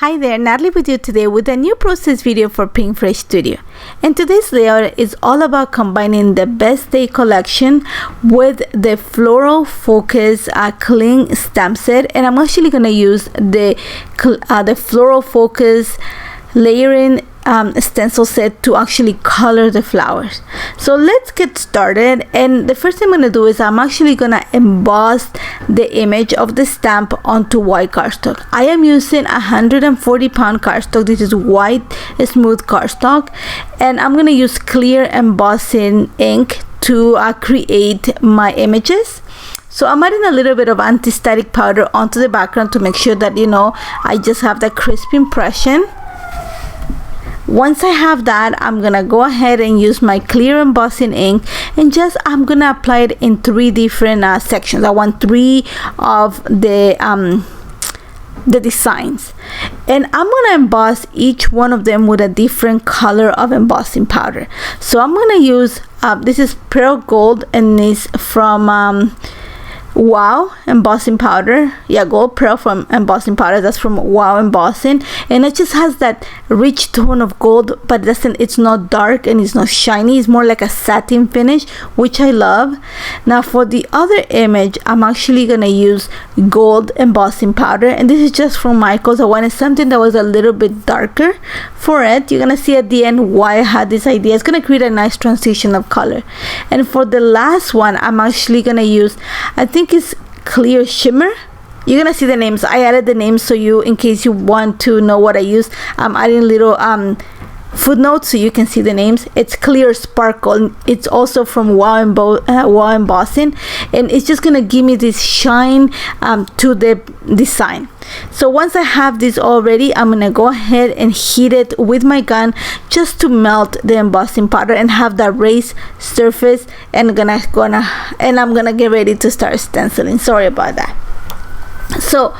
Hi there, Nathalie with you today with a new process video for Pinkfresh Studio. And today's layout is all about combining the Best Day collection with the Floral Focus Cling Stamp Set. And I'm actually going to use the Floral Focus layering stencil set to actually color the flowers. So let's get started, and the first thing I'm going to do is I'm actually going to emboss the image of the stamp onto white cardstock. I am using 140-pound cardstock. This is white smooth cardstock, and I'm going to use clear embossing ink to create my images. So I'm adding a little bit of anti-static powder onto the background to make sure that I just have that crisp impression. Once I have that, I'm gonna go ahead and use my clear embossing ink, and I'm gonna apply it in 3 different sections. I want 3 of the designs, and I'm gonna emboss each one of them with a different color of embossing powder. So I'm gonna use this is Pear Gold, and it's from Wow embossing powder. Gold Pearl from embossing powder. That's from Wow Embossing, and it just has that rich tone of gold, but it's not dark and it's not shiny. It's more like a satin finish, which I love. Now for the other image, I'm actually gonna use gold embossing powder, and this is just from Michaels. I wanted something that was a little bit darker for it. You're gonna see at the end why I had this idea. It's gonna create a nice transition of color. And for the last one, I'm actually gonna use, I think it's Clear Shimmer. You're gonna see the names. I added the names so in case you want to know what I use, I'm adding little footnotes so you can see the names. It's Clear Sparkle. It's also from Wow Embossing, and it's just gonna give me this shine to the design. So once I have this all ready, I'm gonna go ahead and heat it with my gun just to melt the embossing powder and have that raised surface, and I'm gonna get ready to start stenciling. Sorry about that. So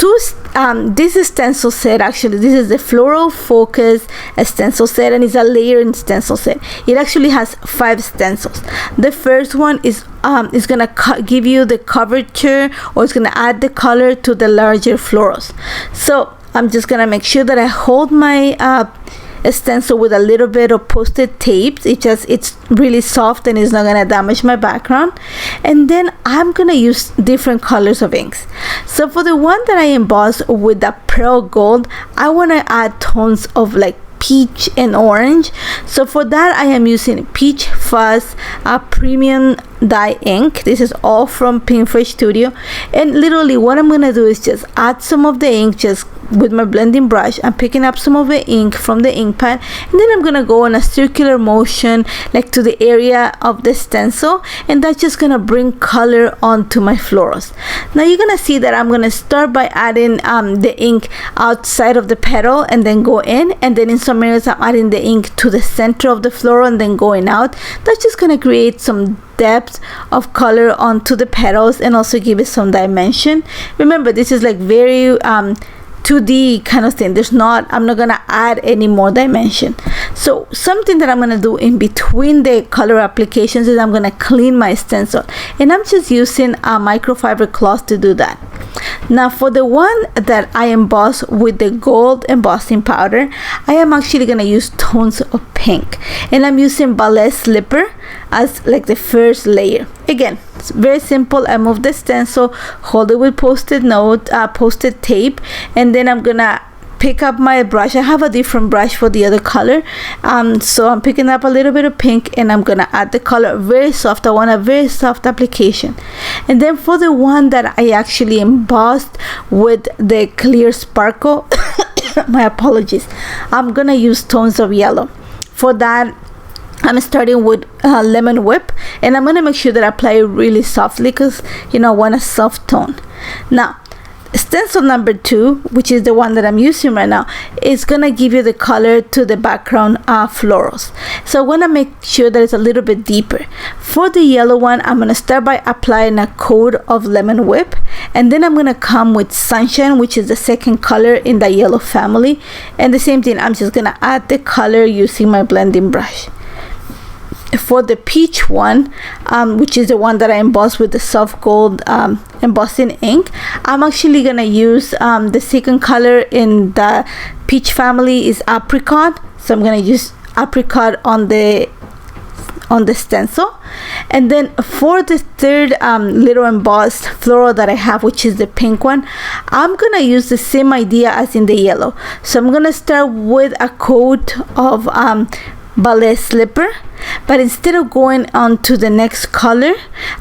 this stencil set, actually this is the Floral Focus stencil set, and it's a layered stencil set. It actually has 5 stencils. The first one is gonna give you the curvature, or it's gonna add the color to the larger florals. So I'm just gonna make sure that I hold my stencil with a little bit of Post-it tape. It's really soft and it's not gonna damage my background. And then I'm gonna use different colors of inks. So for the one that I emboss with the Pearl Gold, I want to add tones of like peach and orange. So for that, I am using Peach Fuzz Premium Dye Ink. This is all from Pinkfresh Studio, and literally what I'm gonna do is just add some of the ink just with my blending brush. I'm picking up some of the ink from the ink pad, and then I'm gonna go in a circular motion like to the area of the stencil, and that's just gonna bring color onto my florals. Now you're gonna see that I'm gonna start by adding the ink outside of the petal and then go in, and then in some areas I'm adding the ink to the center of the floral and then going out. That's just gonna create some depth of color onto the petals and also give it some dimension. Remember, this is like very 2D kind of thing. I'm not gonna add any more dimension. So something that I'm gonna do in between the color applications is I'm gonna clean my stencil, and I'm just using a microfiber cloth to do that. Now for the one that I emboss with the gold embossing powder, I am actually gonna use tones of pink, and I'm using Ballet Slipper as like the first layer. Again, it's very simple. I move the stencil, hold it with Post-it tape, and then I'm gonna pick up my brush. I have a different brush for the other color, so I'm picking up a little bit of pink, and I'm gonna add the color very soft. I want a very soft application. And then for the one that I actually embossed with the Clear Sparkle my apologies, I'm gonna use tones of yellow. For that, I'm starting with Lemon Whip, and I'm gonna make sure that I apply it really softly because I want a soft tone. Now stencil number 2, which is the one that I'm using right now, is gonna give you the color to the background florals. So I want to make sure that it's a little bit deeper. For the yellow one, I'm gonna start by applying a coat of Lemon Whip, and then I'm gonna come with Sunshine, which is the second color in the yellow family, and the same thing, I'm just gonna add the color using my blending brush. For the peach one, which is the one that I embossed with the soft gold embossing ink. I'm actually gonna use the second color in the peach family is apricot, so I'm gonna use apricot on the stencil. And then for the third little embossed floral that I have, which is the pink one, I'm gonna use the same idea as in the yellow. So I'm gonna start with a coat of Ballet slipper, but instead of going on to the next color,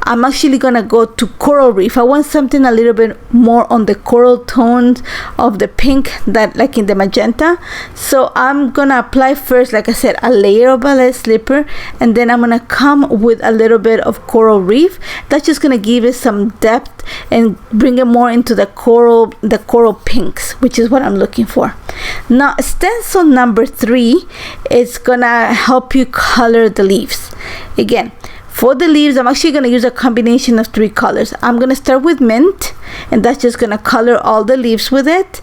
I'm actually gonna go to Coral Reef. I want something a little bit more on the coral tones of the pink, that like in the magenta. So I'm gonna apply first, like I said, a layer of Ballet slipper, and then I'm gonna come with a little bit of Coral Reef. That's just gonna give it some depth and bring it more into the coral pinks, which is what I'm looking for. Now stencil number 3 is gonna help you color the leaves. Again, for the leaves, I'm actually going to use a combination of 3 colors. I'm going to start with mint, and that's just going to color all the leaves with it.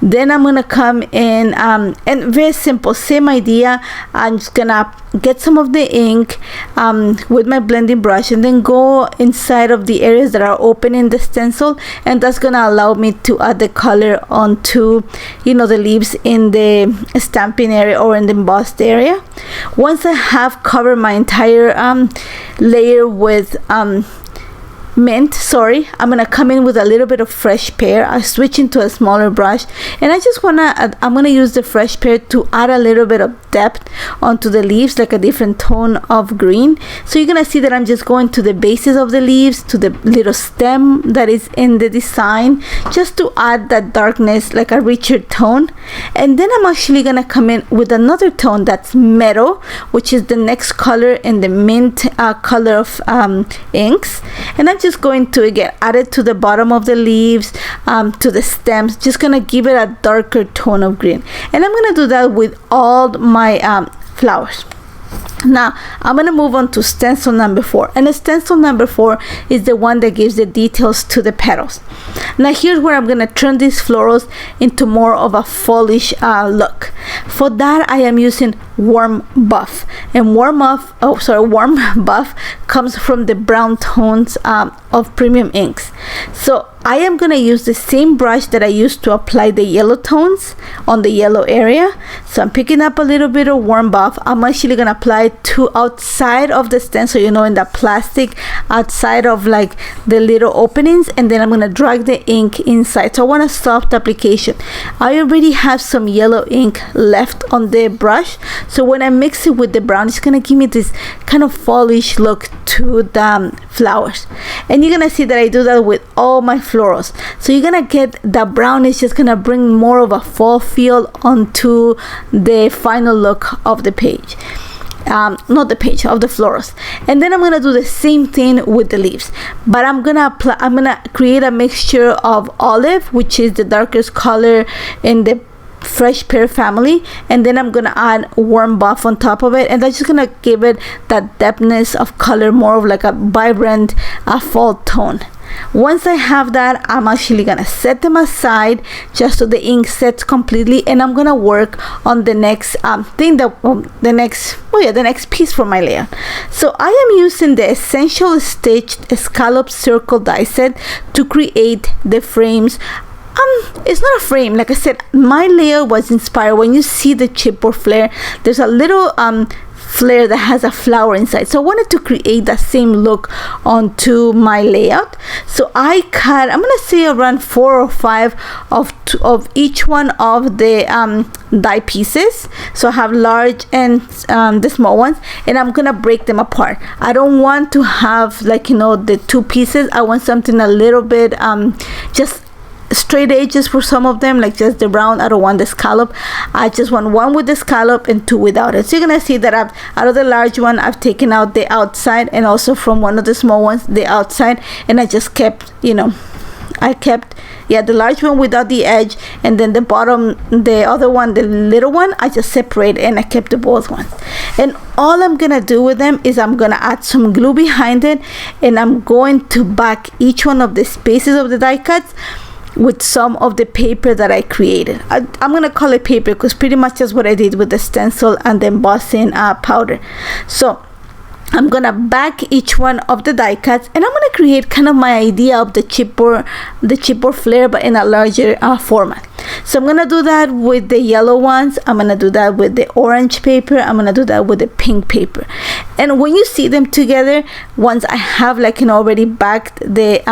Then I'm going to come in and very simple, same idea. I'm just going to get some of the ink with my blending brush, and then go inside of the areas that are open in the stencil, and that's going to allow me to add the color onto, you know, the leaves in the stamping area or in the embossed area. Once I have covered my entire layer with mint, I'm gonna come in with a little bit of fresh pear. I switch into a smaller brush, and I'm gonna use the fresh pear to add a little bit of depth onto the leaves, like a different tone of green. So you're gonna see that I'm just going to the bases of the leaves, to the little stem that is in the design, just to add that darkness, like a richer tone. And then I'm actually gonna come in with another tone that's Meadow, which is the next color in the mint color of inks. And I'm just going to again add it to the bottom of the leaves, to the stems, just gonna give it a darker tone of green. And I'm gonna do that with all my flowers. Now I'm gonna move on to stencil number 4, and the stencil number 4 is the one that gives the details to the petals. Now here's where I'm gonna turn these florals into more of a fallish look. For that, I am using Warm Buff, and Warm Buff comes from the brown tones of premium inks. So I am gonna use the same brush that I used to apply the yellow tones on the yellow area. So I'm picking up a little bit of Warm Buff. I'm actually gonna apply it to outside of the stencil, you know, in the plastic outside of like the little openings, and then I'm gonna drag the ink inside. So I want a soft application. I already have some yellow ink left on the brush, so when I mix it with the brown, it's gonna give me this kind of fallish look to the flowers. And you're gonna see that I do that with all my florals. So you're gonna get the brown is just gonna bring more of a fall feel onto the final look of the page. Not the page, of the florals. And then I'm gonna do the same thing with the leaves, but I'm gonna create a mixture of olive, which is the darkest color in the fresh pear family, and then I'm gonna add Warm Buff on top of it, and that's just gonna give it that depthness of color, more of like a vibrant fall tone. Once I have that, I'm actually gonna set them aside just so the ink sets completely, and I'm gonna work on the next the next piece for my layout. So I am using the Essential Stitched Scallop Circle die set to create the frames. It's not a frame, like I said, my layout was inspired. When you see the chipboard flare, there's a little flare that has a flower inside, so I wanted to create that same look onto my layout. So I cut, I'm gonna say around 4 or 5 of each one of the die pieces. So I have large and the small ones, and I'm gonna break them apart. I don't want to have, like, you know, the 2 pieces. I want something a little bit just straight edges for some of them, like just the round. I don't want the scallop. I just want 1 with the scallop and 2 without it. So you're gonna see that out of the large one, I've taken out the outside, and also from one of the small ones the outside, and I just kept, you know, the large one without the edge, and then the bottom, the other one, the little one, I just separate, and I kept the both ones. And all I'm gonna do with them is I'm gonna add some glue behind it, and I'm going to back each one of the spaces of the die cuts with some of the paper that I created. I'm gonna call it paper because pretty much that's what I did with the stencil and the embossing powder. So I'm gonna back each one of the die cuts, and I'm gonna create kind of my idea of the chipboard flare, but in a larger format. So I'm gonna do that with the yellow ones, I'm gonna do that with the orange paper, I'm gonna do that with the pink paper. And when you see them together, once I have like already backed the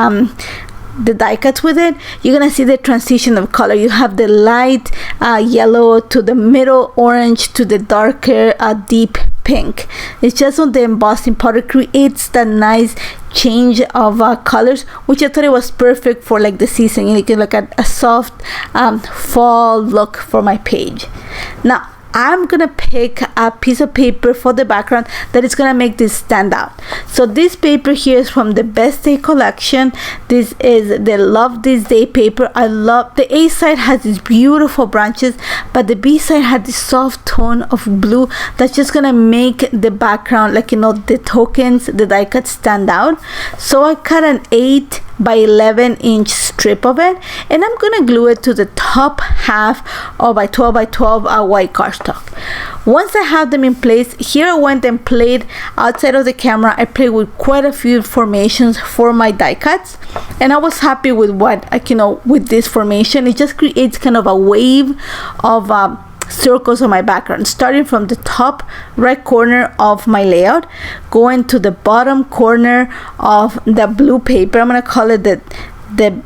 die cuts with it, you're gonna see the transition of color. You have the light yellow to the middle orange to the darker deep pink. It's just on the embossing powder creates that nice change of colors, which I thought it was perfect for like the season. You can look at a soft fall look for my page. Now I'm gonna pick a piece of paper for the background that is gonna make this stand out. So this paper here is from the Best Day collection. This is the Love This Day paper. I love the A side has these beautiful branches, but the B side had this soft tone of blue that's just gonna make the background, like the tokens, the die cut stand out. So I cut an 8 by 11 inch strip of it, and I'm gonna glue it to the top half of my 12 by 12 white cardstock. Once I have them in place, here I went and played outside of the camera. I played with quite a few formations for my die cuts, and I was happy with what with this formation. It just creates kind of a wave of circles on my background, starting from the top right corner of my layout, going to the bottom corner of the blue paper. I'm gonna call it the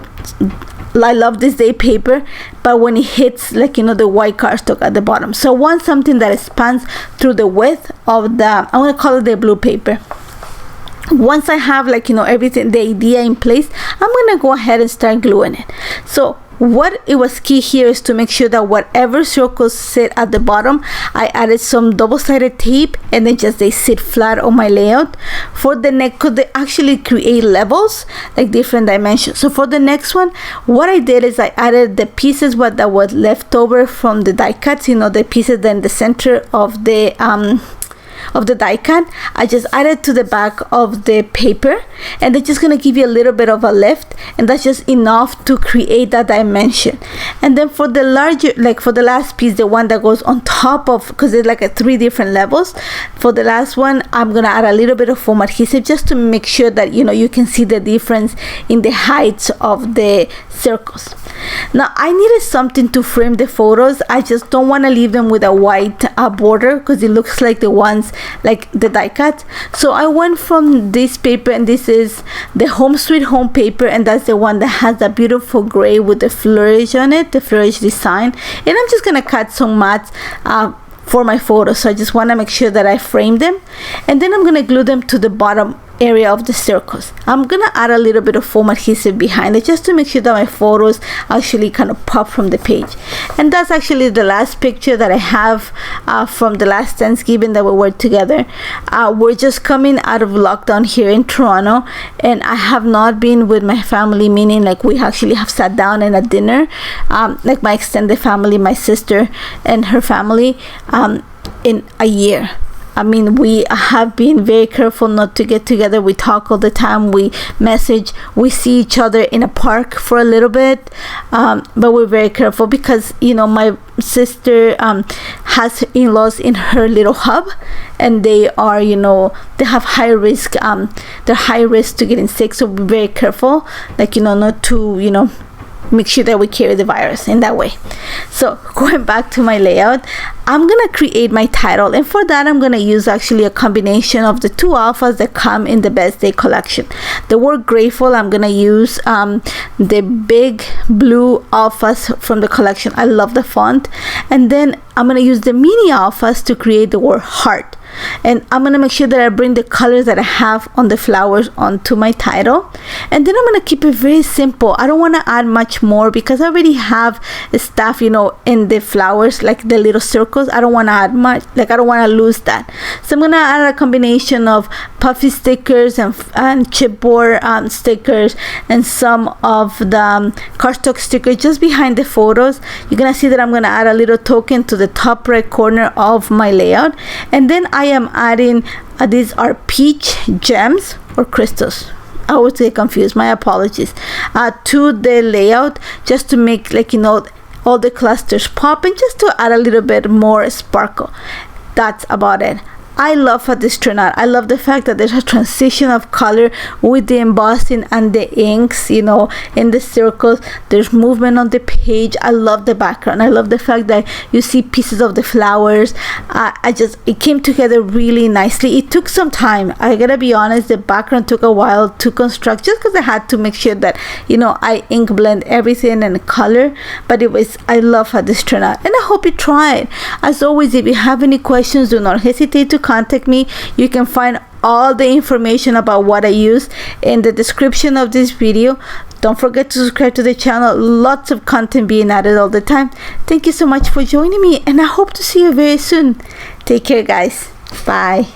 I Love This Day paper, but when it hits the white cardstock at the bottom. So I want something that spans through the width of I'm gonna call it the blue paper. Once I have everything, the idea in place, I'm gonna go ahead and start gluing it. So what it was key here is to make sure that whatever circles sit at the bottom, I added some double-sided tape, and then just they sit flat on my layout. For the neck, could they actually create levels, like different dimensions. So for the next one, what I did is I added the pieces that was left over from the die cuts, the pieces in the center of the die cut. I just added to the back of the paper, and they're just gonna give you a little bit of a lift, and that's just enough to create that dimension. And then for the larger, for the last piece, the one that goes on top of, because it's at 3 different levels, for the last one I'm gonna add a little bit of foam adhesive just to make sure that you can see the difference in the heights of the circles. Now I needed something to frame the photos. I just don't want to leave them with a white border, because it looks like the ones like the die cut. So I went from this paper, and this is the Home Sweet Home paper, and that's the one that has that beautiful gray with the flourish on it, the flourish design. And I'm just gonna cut some mats for my photos. So I just want to make sure that I frame them, and then I'm gonna glue them to the bottom area of the circles. I'm gonna add a little bit of foam adhesive behind it just to make sure that my photos actually kind of pop from the page. And that's actually the last picture that I have from the last Thanksgiving that we were together. We're just coming out of lockdown here in Toronto, and I have not been with my family, meaning we actually have sat down in a dinner, my extended family, my sister and her family, in a year. I mean, we have been very careful not to get together. We talk all the time, we message, we see each other in a park for a little bit, but we're very careful because my sister has in-laws in her little hub, and they are they have high risk, they're high risk to getting sick, so we're very careful not to make sure that we carry the virus in that way. So going back to my layout, I'm gonna create my title, and for that I'm gonna use actually a combination of the 2 alphas that come in the Best Day collection. The word grateful, I'm gonna use the big blue alphas from the collection. I love the font. And then I'm gonna use the mini alphas to create the word heart. And I'm gonna make sure that I bring the colors that I have on the flowers onto my title. And then I'm gonna keep it very simple. I don't want to add much more because I already have stuff in the flowers, like the little circles. I don't want to add much, I don't want to lose that. So I'm gonna add a combination of puffy stickers and chipboard stickers, and some of the cardstock stickers just behind the photos. You're gonna see that I'm gonna add a little token to the top right corner of my layout. And then I am adding these are peach gems or crystals, I always get confused, my apologies, to the layout, just to make all the clusters pop, and just to add a little bit more sparkle. That's about it. I love how this turned out. I love the fact that there's a transition of color with the embossing and the inks, you know, in the circles. There's movement on the page. I love the background. I love the fact that you see pieces of the flowers. It came together really nicely. It took some time. I gotta be honest, the background took a while to construct, just because I had to make sure that, you know, I ink blend everything and color. But I love how this turned out, and I hope you try it. As always, if you have any questions, do not hesitate to contact me. You can find all the information about what I use in the description of this video. Don't forget to subscribe to the channel. Lots of content being added all the time. Thank you so much for joining me, and I hope to see you very soon. Take care, guys. Bye.